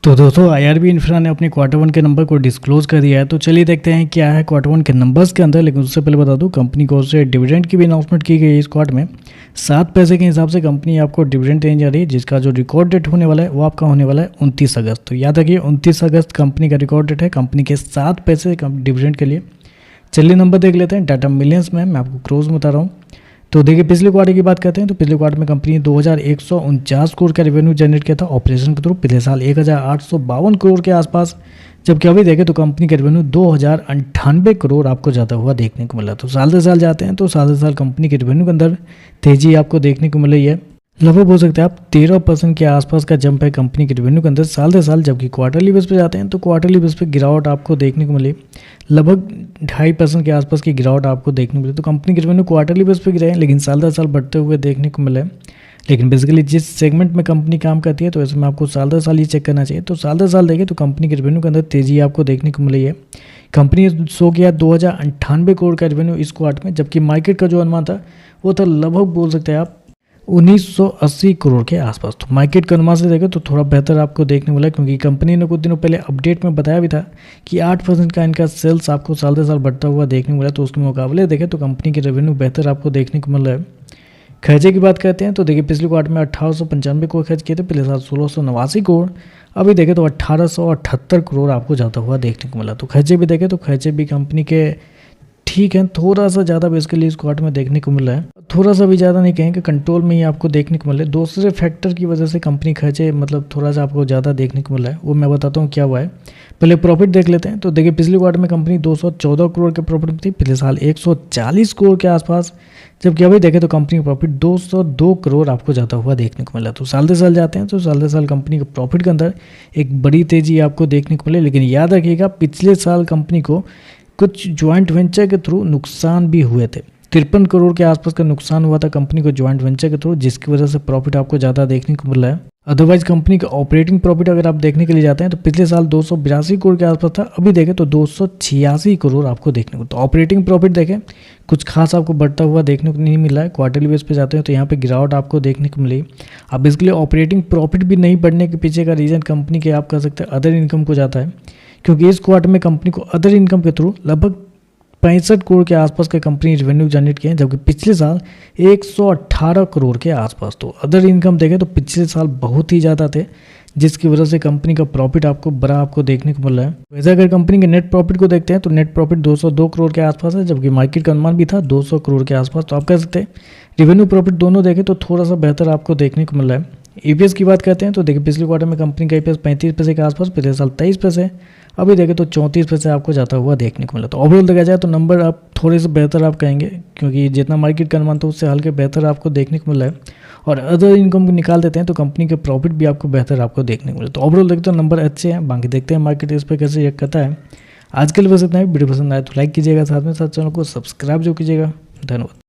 तो दोस्तों IRB infra ने अपने क्वार्टर वन के नंबर को डिस्क्लोज कर दिया है। तो चलिए देखते हैं क्या है क्वार्टर वन के नंबर्स के अंदर। लेकिन उससे पहले बता दूं, कंपनी को से डिविडेंड की भी अनाउंसमेंट की गई है। इस क्वार्टर में 7 पैसे के हिसाब से कंपनी आपको डिविडेंड देने जा रही है, जिसका जो रिकॉर्ड डेट होने वाला है वो आपका होने वाला है 29 अगस्त। तो याद रखिए 29 अगस्त कंपनी का रिकॉर्ड डेट है कंपनी के 7 पैसे डिविडेंड के लिए। चलिए नंबर देख लेते हैं डाटा मिलियंस में। मैं आपको क्रोज में बता रहा हूँ। तो देखिए पिछले क्वार्टर की बात करते हैं तो पिछले क्वार्टर में कंपनी ने 2149 करोड़ का रेवेन्यू जनरेट किया था ऑपरेशन के थ्रू। पिछले साल 1852 करोड़ के आसपास, जबकि अभी देखें तो कंपनी का रेवेन्यू 2098 करोड़ आपको जाता हुआ देखने को मिला। तो साल से साल जाते हैं तो साल से साल कंपनी के रेवेन्यू के अंदर तेजी आपको देखने को मिल रही है। लगभग बोल सकते हैं आप 13% के आसपास का जंप है कंपनी के रेवेन्यू के अंदर साल से साल। जबकि क्वार्टरली बेस पे जाते हैं तो क्वार्टरली बेस पे गिरावट आपको देखने को मिली, लगभग 2.5% के आसपास की गिरावट आपको देखने को मिली। तो कंपनी के रेवेन्यू क्वार्टरली बेस पे गिरे हैं, लेकिन साल दर साल बढ़ते हुए देखने को मिले। लेकिन बेसिकली जिस सेगमेंट में कंपनी काम करती है तो ऐसे में आपको साल दर साल ये चेक करना चाहिए। तो साल दर साल देखें तो कंपनी के रेवेन्यू के अंदर तेजी आपको देखने को मिली है। कंपनी ने शो किया 2098 करोड़ का रेवेन्यू इस क्वार्टर में, जबकि मार्केट का जो अनुमान था वो था लगभग बोल सकते हैं आप 1980 करोड़ के आसपास। तो मार्केट के अनुमान से देखें तो थोड़ा बेहतर आपको देखने मिला, क्योंकि कंपनी ने कुछ दिनों पहले अपडेट में बताया भी था कि 8% का इनका सेल्स आपको साल से साल बढ़ता हुआ देखने को मिला। तो उसके मुकाबले देखें तो कंपनी के रेवेन्यू बेहतर आपको देखने को मिल रहा है। खर्चे की बात करते हैं तो देखिए पिछले क्वार्टर में 1895 करोड़ खर्च किए थे, पिछले साल 1689 करोड़। अभी देखें तो 1878 करोड़ आपको जाता हुआ देखने को मिला। तो खर्चे भी देखें तो खर्चे भी कंपनी के ठीक है, थोड़ा सा ज़्यादा बेसिकली इस क्वार्टर में देखने को मिल रहा है। थोड़ा सा भी ज़्यादा नहीं कहेंगे, कंट्रोल में ही आपको देखने को मिल रहा है। दूसरे फैक्टर की वजह से कंपनी खर्चे मतलब थोड़ा सा आपको ज़्यादा देखने को मिल रहा है, वो मैं बताता हूँ क्या हुआ है। पहले प्रॉफिट देख लेते हैं। तो देखिए पिछले क्वार्टर में कंपनी 214 करोड़ के प्रॉफिट में थी, पिछले साल 140 करोड़ के आसपास। जबकि अभी देखें तो कंपनी का प्रॉफिट 202 करोड़ आपको जाता हुआ देखने को मिला। तो साल से साल जाते हैं तो साल से साल कंपनी के प्रॉफिट के अंदर एक बड़ी तेजी आपको देखने को मिले। लेकिन याद रखिएगा पिछले साल कंपनी को कुछ ज्वाइंट वेंचर के थ्रू नुकसान भी हुए थे। 53 करोड़ के आसपास का नुकसान हुआ था कंपनी को ज्वाइंट वेंचर के थ्रू, जिसकी वजह से प्रॉफिट आपको ज़्यादा देखने को मिल रहा है। अदरवाइज कंपनी का ऑपरेटिंग प्रॉफिट अगर आप देखने के लिए जाते हैं तो पिछले साल 282 करोड़ के आसपास था, अभी देखें तो 286 करोड़ आपको देखने को। तो ऑपरेटिंग प्रॉफिट देखें कुछ खास आपको बढ़ता हुआ देखने को नहीं मिला है। क्वार्टरली बेस पे जाते हैं तो यहाँ पे गिरावट आपको देखने को मिली। अब बेसिकली ऑपरेटिंग प्रॉफिट भी नहीं बढ़ने के पीछे का रीज़न कंपनी के आप कह सकते हैं अदर इनकम को जाता है, क्योंकि इस क्वार्टर में कंपनी को अदर इनकम के थ्रू लगभग 65 करोड़ के आसपास का कंपनी रेवेन्यू जनरेट किए हैं, जबकि पिछले साल 118 करोड़ के आसपास। तो अदर इनकम देखें तो पिछले साल बहुत ही ज़्यादा थे, जिसकी वजह से कंपनी का प्रॉफिट आपको बड़ा आपको देखने को मिल रहा है। वैसे अगर कंपनी के नेट प्रॉफिट को देखते हैं तो नेट प्रॉफिट 202 करोड़ के आसपास है, जबकि मार्केट का अनुमान भी था 200 करोड़ के आसपास। तो आप कह सकते हैं रेवेन्यू प्रॉफिट दोनों देखें तो थोड़ा सा बेहतर आपको देखने को मिल रहा है। ईपीएस की बात करते हैं तो देखिए पिछले क्वार्टर में कंपनी का ईपीएस 35 पैसे के आसपास, पिछले साल 23 पैसे, अभी देखें तो 34 पैसे आपको जाता हुआ देखने को मिला। तो ओवरऑल देखा जाए तो नंबर आप थोड़े से बेहतर आप कहेंगे, क्योंकि जितना मार्केट का अनुमान था उससे हल्के बेहतर आपको देखने को मिला है। और अदर इनकम को निकाल देते हैं तो कंपनी के प्रॉफिट भी आपको बेहतर आपको देखने को मिला। तो ओवरऑल देखते हैं नंबर अच्छे हैं, बाकी देखते हैं मार्केट इस पर कैसे रिएक्ट करता है। आज के लिए बस इतना ही। वीडियो पसंद आए तो लाइक कीजिएगा, साथ में साथ चैनल को सब्सक्राइब जो कीजिएगा। धन्यवाद।